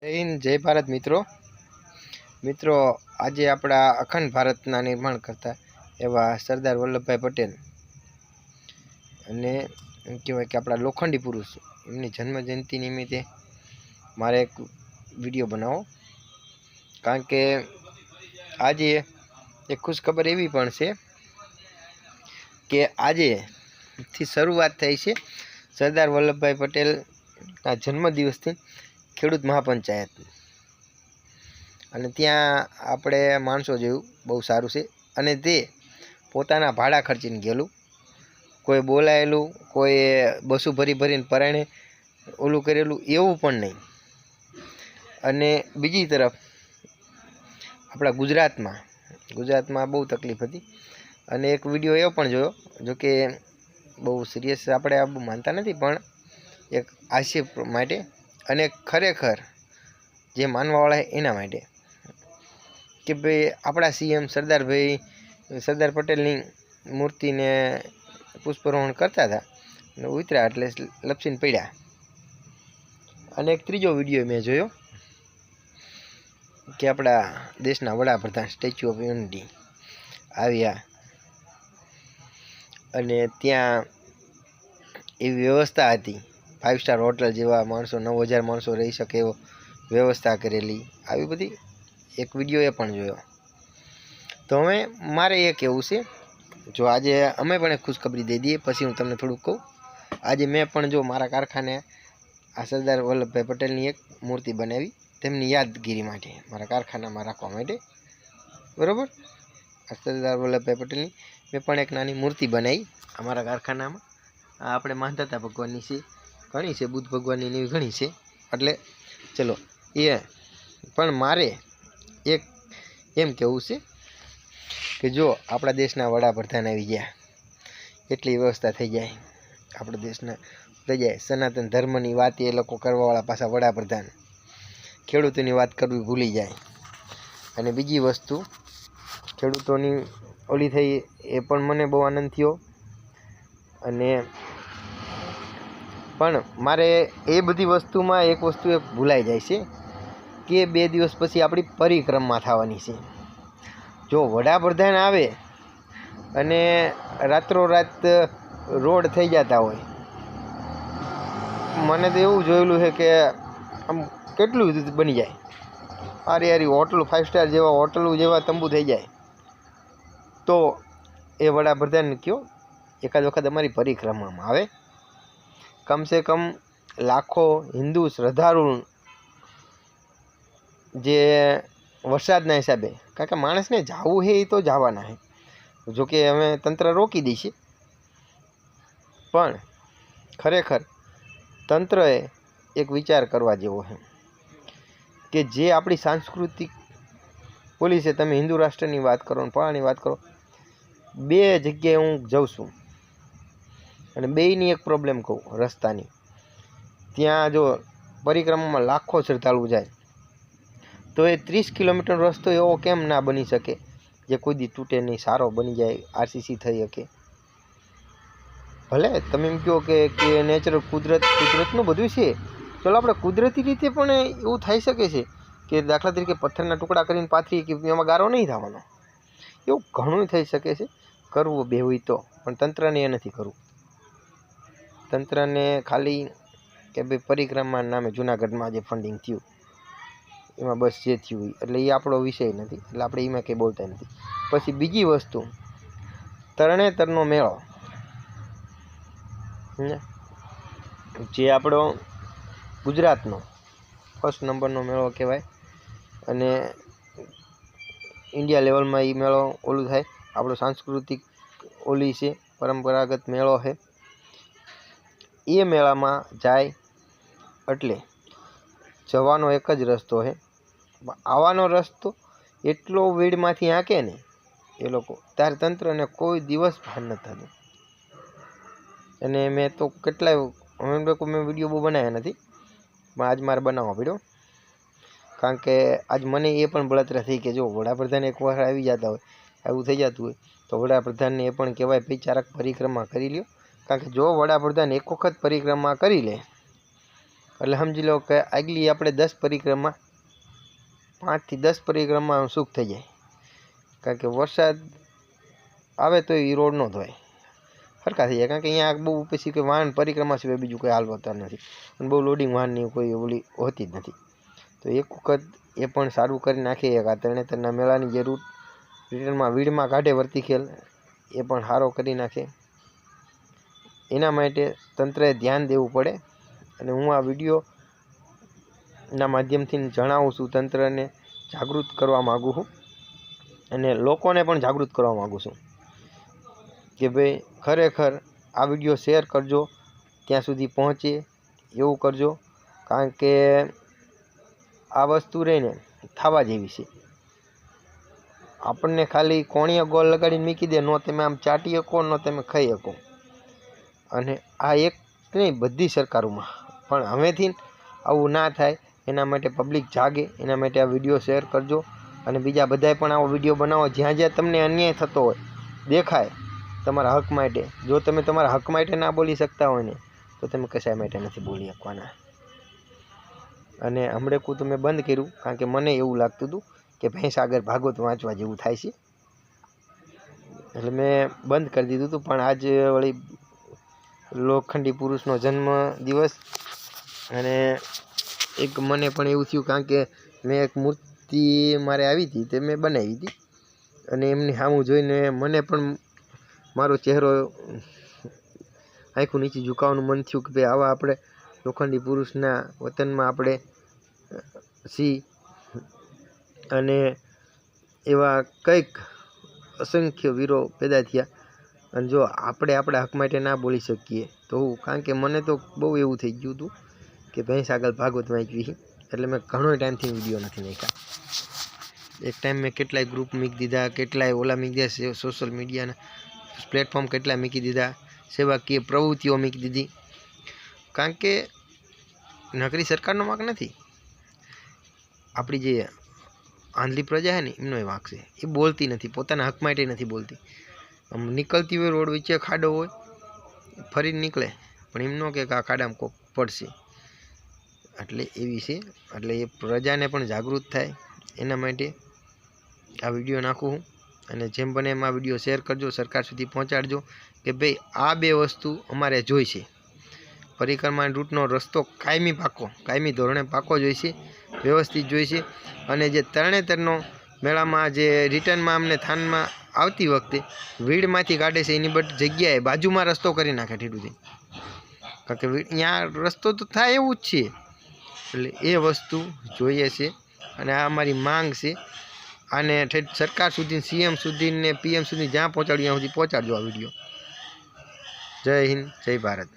જય હિન્દ, જય ભારત મિત્રો આજે આપણા અખંડ ભારતના નિર્માણ કરતા એવા સરદાર વલ્લભભાઈ પટેલ અને એમ કહેવાય કે આપણા લોખંડી પુરુષ એમની જન્મજયંતિ નિમિત્તે મારે એક વિડીયો બનાવો, કારણ કે આજે એક ખુશખબર એવી પણ છે કે આજેથી શરૂઆત થઈ છે સરદાર વલ્લભભાઈ પટેલના જન્મદિવસથી ખેડૂત મહાપંચાયત, અને ત્યાં આપણે માણસો જેવું બહુ સારું છે. અને તે પોતાના ભાડા ખર્ચીને ગયેલું, કોઈ બોલાયેલું, કોઈ બસું ભરીને પરાણે ઓલું કરેલું એવું પણ નહીં. અને બીજી તરફ આપણા ગુજરાતમાં બહુ તકલીફ હતી, અને એક વિડીયો એવો પણ જોયો, જોકે બહુ સિરિયસ આપણે આ બહુ માનતા નથી, પણ એક હાસ્ય માટે અને ખરેખર જે માનવાવાળા એના માટે કે ભાઈ આપણા સીએમ સરદાર પટેલની મૂર્તિને પુષ્પરોહણ કરતા હતા અને ઉતર્યા એટલે લપસીને પડ્યા. અને એક ત્રીજો વિડીયો મેં જોયો કે આપણા દેશના વડાપ્રધાન સ્ટેચ્યુ ઓફ યુનિટી આવ્યા અને ત્યાં એવી વ્યવસ્થા હતી, 5 સ્ટાર હોટલ જેવા માણસો 9000 માણસો રહી શકે એવો વ્યવસ્થા કરેલી, આવી બધી એક વિડીયો એ પણ જોયો. તો હવે મારે એ કહેવું છે, જો આજે અમે પણ એક ખુશખબરી દઈ દઈએ, પછી હું તમને થોડુંક કહું. આજે મેં પણ જો મારા કારખાને આ સરદાર વલ્લભભાઈ પટેલની એક મૂર્તિ બનાવી, તેમની યાદગીરી માટે, મારા કારખાનામાં રાખવા માટે, બરાબર. આ સરદાર વલ્લભભાઈ પટેલની મેં પણ એક નાની મૂર્તિ બનાવી અમારા કારખાનામાં. આ આપણે માનતા હતા ભગવાનની છે, ઘણી છે, બુદ્ધ ભગવાનની એવી ઘણી છે. એટલે ચલો એ પણ મારે એક એમ કહેવું છે કે જો આપણા દેશના વડાપ્રધાન આવી ગયા, એટલી વ્યવસ્થા થઈ જાય, આપણા દેશના થઈ જાય. સનાતન ધર્મની વાત એ લોકો કરવાવાળા પાછા વડાપ્રધાન, ખેડૂતોની વાત કરવી ભૂલી જાય. અને બીજી વસ્તુ ખેડૂતોની ઓલી થઈ એ પણ મને બહુ આનંદ થયો. અને પણ મારે એ બધી વસ્તુમાં એક વસ્તુ એ ભૂલાઈ જાય છે કે 2 દિવસ પછી આપણી પરિક્રમા થવાની છે. જો વડાપ્રધાન આવે અને રાત્રોરાત રોડ થઈ જતા હોય, મને તો એવું જોયેલું છે કે આમ કેટલું બની જાય, હારી હોટલો 5 સ્ટાર જેવા હોટલો જેવા તંબુ થઈ જાય. તો એ વડાપ્રધાન કયો એકાદ વખત અમારી પરિક્રમામાં આવે, કમસે કમ લાખો હિન્દુ શ્રદ્ધાળુ જે વરસાદના હિસાબે, કારણ કે માણસને જવું છે એ તો જવાના છે, જોકે અમે તંત્ર રોકી દઈશું, પણ ખરેખર તંત્રએ એક વિચાર કરવા જેવો છે કે જે આપણી સાંસ્કૃતિક ઓલી છે. તમે હિન્દુ રાષ્ટ્રની વાત કરો ને પળાની વાત કરો, 2 જગ્યાએ હું જાઉં છું અને બેયની એક પ્રોબ્લેમ કહું, રસ્તાની. ત્યાં જો પરિક્રમામાં લાખો શ્રદ્ધાળુ જાય, તો એ 30 કિલોમીટર રસ્તો એવો કેમ ના બની શકે જે કોઈ દી તૂટે નહીં, સારો બની જાય, આરસીસી થઈ શકે. ભલે તમે એમ કહો કે નેચરલ કુદરતનું બધું છે, ચલો આપણે કુદરતી રીતે પણ એવું થઈ શકે છે કે દાખલા તરીકે પથ્થરના ટુકડા કરીને પાથરી કે એમાં ગારો નહીં થવાનો, એવું ઘણું થઈ શકે છે. કરવું બે હોય તો, પણ તંત્રને એ નથી કરવું. તંત્રને ખાલી કે ભાઈ પરિક્રમા નામે જૂનાગઢમાં જે ફંડિંગ થયું એમાં બસ જે થયું હોય, એટલે એ આપણો વિષય નથી, એટલે આપણે એમાં કંઈ બોલતા નથી. પછી બીજી વસ્તુ, તરણેતરનો મેળો જે આપણો ગુજરાતનો 1st નંબરનો મેળો કહેવાય, અને ઇન્ડિયા લેવલમાં એ મેળો ઓલું થાય. આપણો સાંસ્કૃતિક ઓલી છે, પરંપરાગત મેળો છે. એ મેળામાં જાય એટલે જવાનો એક જ રસ્તો છે, આવવાનો રસ્તો એટલો ભીડમાંથી હાંકે ને એ લોકો, ત્યારે તંત્રને કોઈ દિવસ ભાન નથી થતું. અને મેં તો કેટલાય મેં વિડીયો બહુ બનાવ્યા નથી, પણ આજ મારે બનાવવા પડ્યો, કારણ કે આજ મને એ પણ બળતરા થઈ કે જો વડાપ્રધાન એકવાર આવી જતા હોય, એવું થઈ જતું હોય, તો વડાપ્રધાનને એ પણ કહેવાય ભાઈ ચારક પરિક્રમા કરી લ્યો. કારણ કે જો વડાપ્રધાન એક વખત પરિક્રમા કરી લે એટલે સમજી લો કે આગલી આપણે 10 પરિક્રમા 5 થી 10 પરિક્રમા સુખ થઈ જાય, કારણ કે વરસાદ આવે તો એ રોડ ન ધોય સરખા થઈ જાય, કારણ કે અહીંયા બહુ પછી કે વાહન પરિક્રમા સિવાય બીજું કોઈ હાલવતા નથી અને બહુ લોડિંગ વાહનની કોઈ ઓલી હોતી જ નથી. તો એક વખત એ પણ સારું કરી નાખે. એક આ તરણેતરના મેળાની જે રૂટ રિટર્નમાં વીડમાં કાઢે વર્તિખેલ એ પણ સારો કરી નાખે. એના માટે તંત્રએ ધ્યાન દેવું પડે અને હું આ વિડીયોના માધ્યમથી જણાવું છું, તંત્રને જાગૃત કરવા માગું છું અને લોકોને પણ જાગૃત કરવા માગું છું કે ભાઈ ખરેખર આ વિડીયો શેર કરજો, ત્યાં સુધી પહોંચે એવું કરજો, કારણ કે આ વસ્તુ રહીને થવા જેવી છે. આપણને ખાલી કોણીએ ગોળ લગાડીને મૂકી દે, ન તમે આમ ચાટી શકો ન તમે ખાઈ શકો. અને આ એક નહીં, બધી સરકારોમાં પણ હવેથી આવું ના થાય એના માટે પબ્લિક જાગે, એના માટે આ વિડીયો શેર કરજો અને બીજા બધાએ પણ આવો વિડીયો બનાવો. જ્યાં જ્યાં તમને અન્યાય થતો હોય દેખાય તમારા હક માટે, જો તમે તમારા હક માટે ના બોલી શકતા હોય ને તો તમે કશાય માટે નથી બોલી શકવાના. અને હમણાં કું તો મેં બંધ કર્યું, કારણ કે મને એવું લાગતું હતું કે ભેંસ આગળ ભાગવત વાંચવા જેવું થાય છે, એટલે મેં બંધ કરી દીધું હતું. પણ આજ વળી લોખંડી પુરુષનો જન્મ દિવસ અને એક મને પણ એવું થયું, કારણ કે મેં એક મૂર્તિ મારે આવી હતી તે મેં બનાવી હતી અને એમની સામું જોઈને મને પણ મારો ચહેરો આંખું નીચે ઝુકાવવાનું મન થયું કે ભાઈ આવા આપણે લોખંડી પુરુષના વતનમાં આપણે સી અને એવા કંઈક અસંખ્ય વીરો પેદા થયા. અને જો આપણે આપણા હક માટે ના બોલી શકીએ તો કારણ કે મને તો બહુ એવું થઈ ગયું હતું કે ભેંસ આગળ ભાગવત વાંચવી, એટલે મેં ઘણો ટાઈમથી વિડીયો નથી નાખ્યા. એક ટાઈમ મેં કેટલાય ગ્રુપ મૂકી દીધા, કેટલાય ઓલા મૂકી દીધા, સોશિયલ મીડિયાના પ્લેટફોર્મ કેટલાય મૂકી દીધા, સેવાકીય પ્રવૃત્તિઓ મૂકી દીધી, કારણ કે નકરી સરકારનો વાંક નથી, આપણી જે આંધળી પ્રજા છે ને એમનો એ વાંક છે. એ બોલતી નથી, પોતાના હક માટે નથી બોલતી. આમ નીકળતી હોય રોડ વચ્ચે ખાડો હોય ફરી નીકળે, પણ એમ ન કે આ ખાડામાં કોક પડશે, એટલે એવી છે. એટલે એ પ્રજાને પણ જાગૃત થાય એના માટે આ વિડીયો નાખું હું. અને જેમ બને એમ આ વિડીયો શેર કરજો, સરકાર સુધી પહોંચાડજો કે ભાઈ આ બે વસ્તુ અમારે જોઈશે. પરિક્રમા રૂટનો રસ્તો કાયમી ધોરણે પાકો જોઈશે, વ્યવસ્થિત જોઈશે. અને જે તરણેતરનો મેળામાં જે રિટર્નમાં અમને થાનમાં આવતી વખતે વીડમાંથી કાઢે છે એની બધી જગ્યાએ બાજુમાં રસ્તો કરી નાખે ઠીડુથી, કારણ કે અહીંયા રસ્તો તો થાય એવું જ છે. એટલે એ વસ્તુ જોઈએ છે અને આ અમારી માંગ છે. આને સરકાર સુધી, સીએમ સુધી ને પીએમ સુધી જ્યાં પહોંચાડ્યું ત્યાં સુધી પહોંચાડજો આ વિડીયો. જય હિન્દ, જય ભારત.